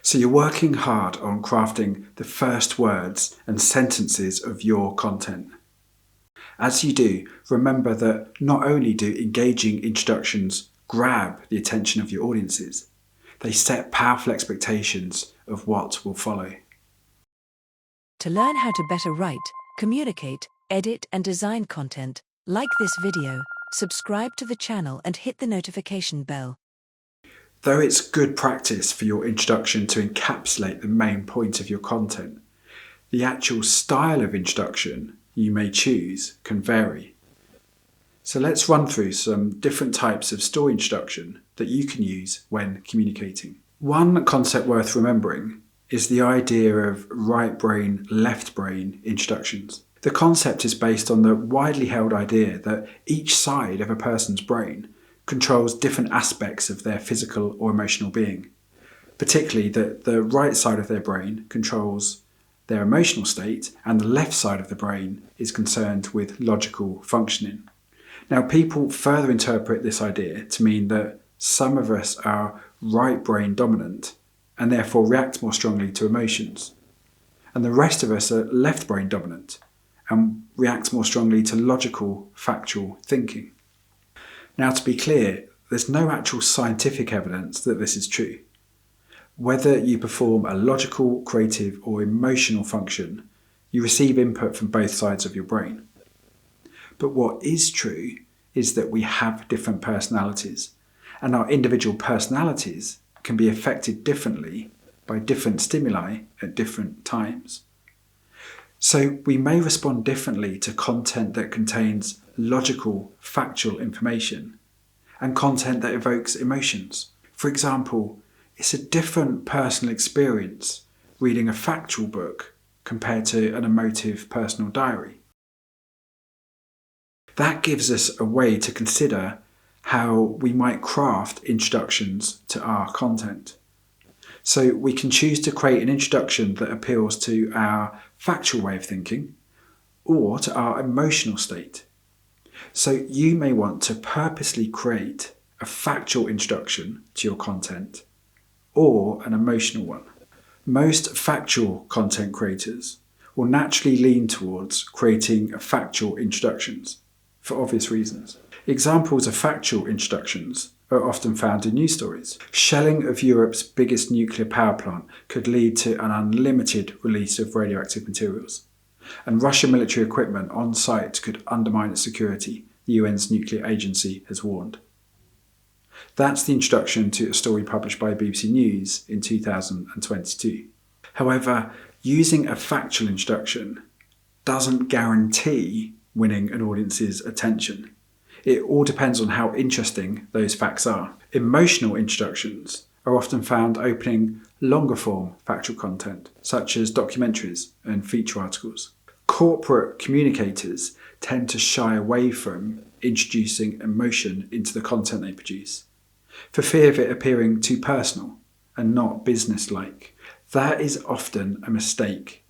So you're working hard on crafting the first words and sentences of your content. As you do, remember that not only do engaging introductions grab the attention of your audiences, they set powerful expectations of what will follow. To learn how to better write, communicate, edit and design content, like this video, subscribe to the channel and hit the notification bell. Though it's good practice for your introduction to encapsulate the main point of your content, the actual style of introduction you may choose can vary. So let's run through some different types of story introduction that you can use when communicating. One concept worth remembering is the idea of right brain, left brain introductions. The concept is based on the widely held idea that each side of a person's brain controls different aspects of their physical or emotional being, particularly that the right side of their brain controls their emotional state and the left side of the brain is concerned with logical functioning. Now, people further interpret this idea to mean that some of us are right brain dominant and therefore react more strongly to emotions, and the rest of us are left brain dominant and react more strongly to logical, factual thinking. Now, to be clear, there's no actual scientific evidence that this is true. Whether you perform a logical, creative or emotional function, you receive input from both sides of your brain. But what is true is that we have different personalities, and our individual personalities can be affected differently by different stimuli at different times. So we may respond differently to content that contains logical, factual information and content that evokes emotions. For example, it's a different personal experience reading a factual book compared to an emotive personal diary. That gives us a way to consider how we might craft introductions to our content. So we can choose to create an introduction that appeals to our factual way of thinking or to our emotional state. So you may want to purposely create a factual introduction to your content or an emotional one. Most factual content creators will naturally lean towards creating factual introductions for obvious reasons. Examples of factual introductions are often found in news stories. Shelling of Europe's biggest nuclear power plant could lead to an unlimited release of radioactive materials, and Russian military equipment on site could undermine its security, the UN's nuclear agency has warned. That's the introduction to a story published by BBC News in 2022. However, using a factual introduction doesn't guarantee winning an audience's attention. It all depends on how interesting those facts are. Emotional introductions are often found opening longer form factual content, such as documentaries and feature articles. Corporate communicators tend to shy away from introducing emotion into the content they produce, for fear of it appearing too personal and not business-like. That is often a mistake,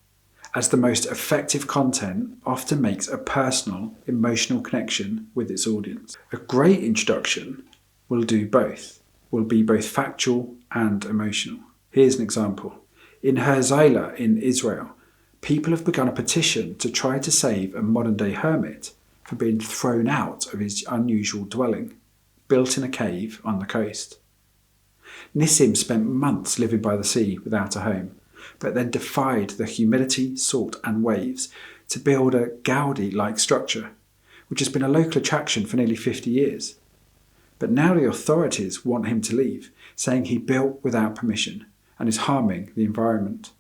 as the most effective content often makes a personal, emotional connection with its audience. A great introduction will do both, will be both factual and emotional. Here's an example. In Herzliya in Israel, people have begun a petition to try to save a modern-day hermit from being thrown out of his unusual dwelling, built in a cave on the coast. Nissim spent months living by the sea without a home, but then defied the humidity, salt and waves to build a Gaudi-like structure, which has been a local attraction for nearly 50 years. But now the authorities want him to leave, saying he built without permission and is harming the environment.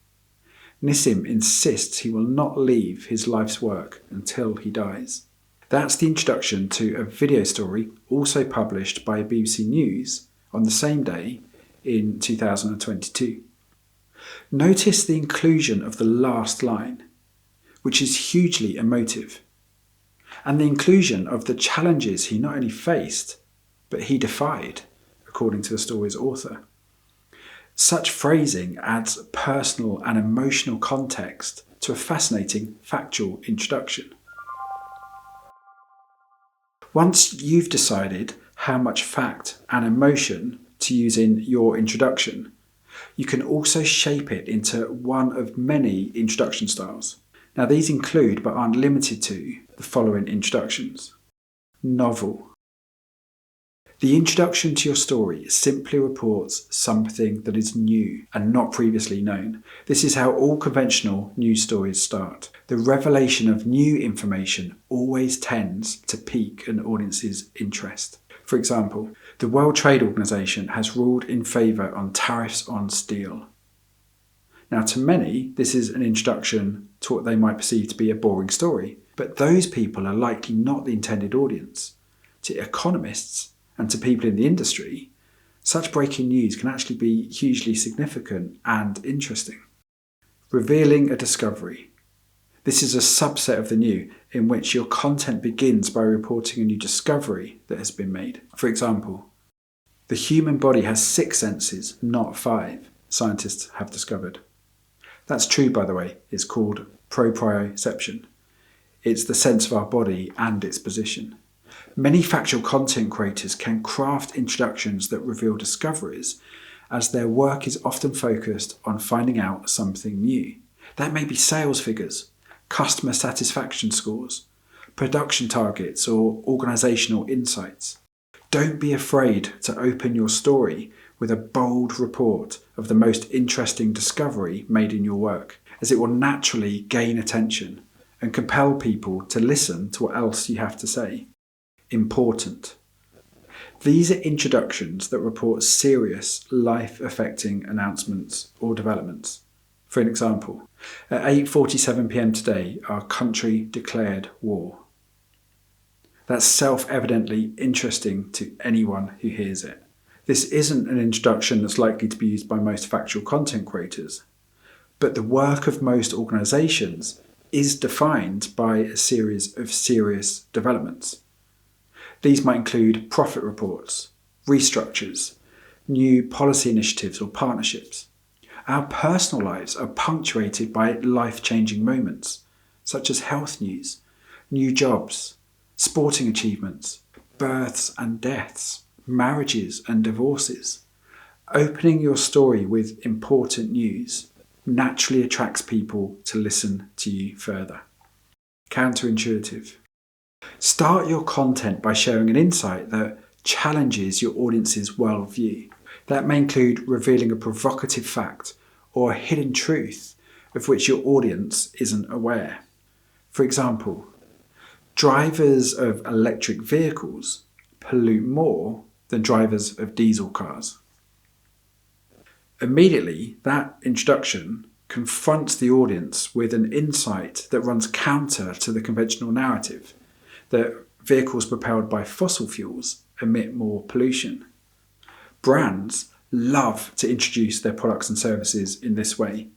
Nissim insists he will not leave his life's work until he dies. That's the introduction to a video story also published by BBC News on the same day in 2022. Notice the inclusion of the last line, which is hugely emotive, and the inclusion of the challenges he not only faced, but he defied, according to the story's author. Such phrasing adds personal and emotional context to a fascinating factual introduction. Once you've decided how much fact and emotion to use in your introduction, You can also shape it into one of many introduction styles. Now these include, but aren't limited to, the following introductions. Novel. The introduction to your story simply reports something that is new and not previously known. This is how all conventional news stories start. The revelation of new information always tends to pique an audience's interest. For example, the World Trade Organization has ruled in favour on tariffs on steel. Now, to many, this is an introduction to what they might perceive to be a boring story, but those people are likely not the intended audience. To economists and to people in the industry, such breaking news can actually be hugely significant and interesting. Revealing a discovery. This is a subset of the new in which your content begins by reporting a new discovery that has been made. For example, the human body has 6 senses, not 5, scientists have discovered. That's true, by the way. It's called proprioception. It's the sense of our body and its position. Many factual content creators can craft introductions that reveal discoveries, as their work is often focused on finding out something new. That may be sales figures, customer satisfaction scores, production targets, or organisational insights. Don't be afraid to open your story with a bold report of the most interesting discovery made in your work, as it will naturally gain attention and compel people to listen to what else you have to say. Important. These are introductions that report serious, life-affecting announcements or developments. For an example, at 8:47 p.m. today, our country declared war. That's self-evidently interesting to anyone who hears it. This isn't an introduction that's likely to be used by most factual content creators, but the work of most organisations is defined by a series of serious developments. These might include profit reports, restructures, new policy initiatives or partnerships. Our personal lives are punctuated by life-changing moments, such as health news, new jobs, sporting achievements, births and deaths, marriages and divorces. Opening your story with important news naturally attracts people to listen to you further. Counterintuitive. Start your content by sharing an insight that challenges your audience's worldview. That may include revealing a provocative fact or a hidden truth of which your audience isn't aware. For example, drivers of electric vehicles pollute more than drivers of diesel cars. Immediately, that introduction confronts the audience with an insight that runs counter to the conventional narrative that vehicles propelled by fossil fuels emit more pollution. Brands love to introduce their products and services in this way,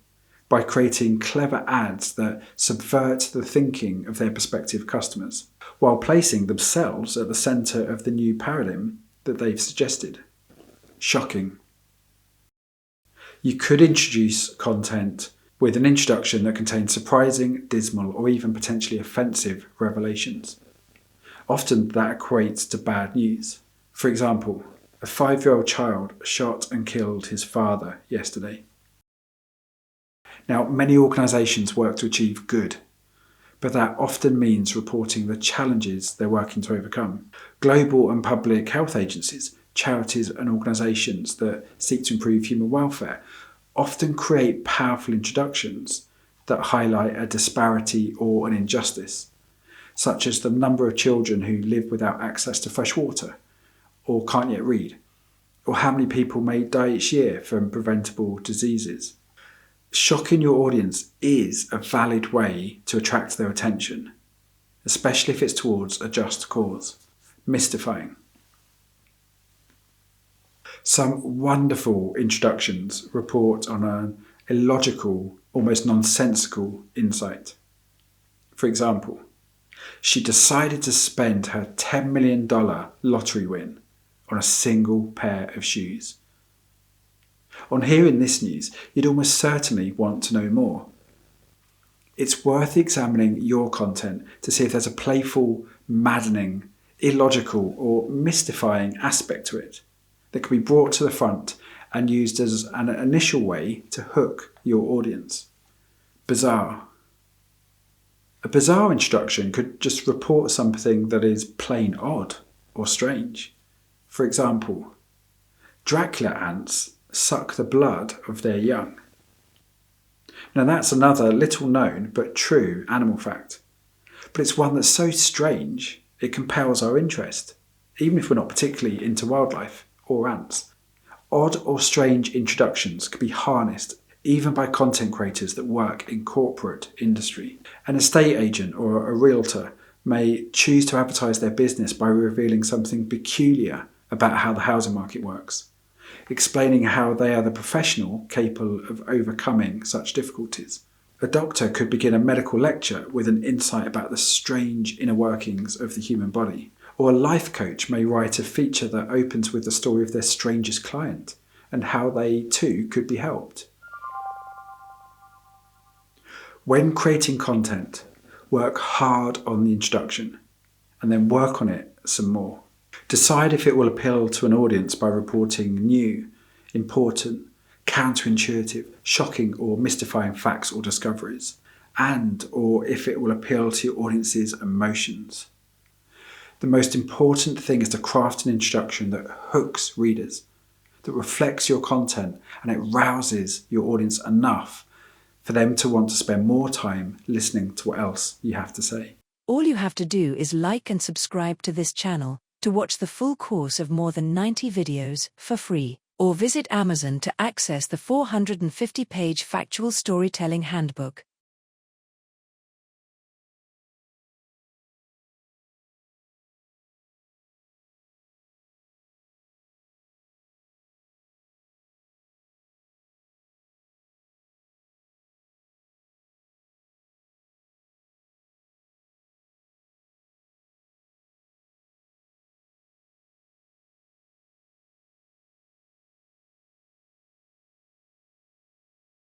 by creating clever ads that subvert the thinking of their prospective customers, while placing themselves at the centre of the new paradigm that they've suggested. Shocking. You could introduce content with an introduction that contains surprising, dismal, or even potentially offensive revelations. Often that equates to bad news. For example, a 5-year-old child shot and killed his father yesterday. Now, many organisations work to achieve good, but that often means reporting the challenges they're working to overcome. Global and public health agencies, charities and organisations that seek to improve human welfare often create powerful introductions that highlight a disparity or an injustice, such as the number of children who live without access to fresh water or can't yet read, or how many people may die each year from preventable diseases. Shocking your audience is a valid way to attract their attention, especially if it's towards a just cause. Mystifying. Some wonderful introductions report on an illogical, almost nonsensical insight. For example, she decided to spend her $10 million lottery win on a single pair of shoes. On hearing this news, you'd almost certainly want to know more. It's worth examining your content to see if there's a playful, maddening, illogical, or mystifying aspect to it that can be brought to the front and used as an initial way to hook your audience. Bizarre. A bizarre introduction could just report something that is plain odd or strange. For example, Dracula ants suck the blood of their young. Now that's another little known but true animal fact. But it's one that's so strange it compels our interest, even if we're not particularly into wildlife or ants. Odd or strange introductions can be harnessed even by content creators that work in corporate industry. An estate agent or a realtor may choose to advertise their business by revealing something peculiar about how the housing market works, explaining how they are the professional capable of overcoming such difficulties. A doctor could begin a medical lecture with an insight about the strange inner workings of the human body. Or a life coach may write a feature that opens with the story of their strangest client and how they too could be helped. When creating content, work hard on the introduction and then work on it some more. Decide if it will appeal to an audience by reporting new, important, counterintuitive, shocking or mystifying facts or discoveries, and or if it will appeal to your audience's emotions. The most important thing is to craft an introduction that hooks readers, that reflects your content and it rouses your audience enough for them to want to spend more time listening to what else you have to say. All you have to do is like and subscribe to this channel to watch the full course of more than 90 videos for free, or visit Amazon to access the 450-page factual storytelling handbook.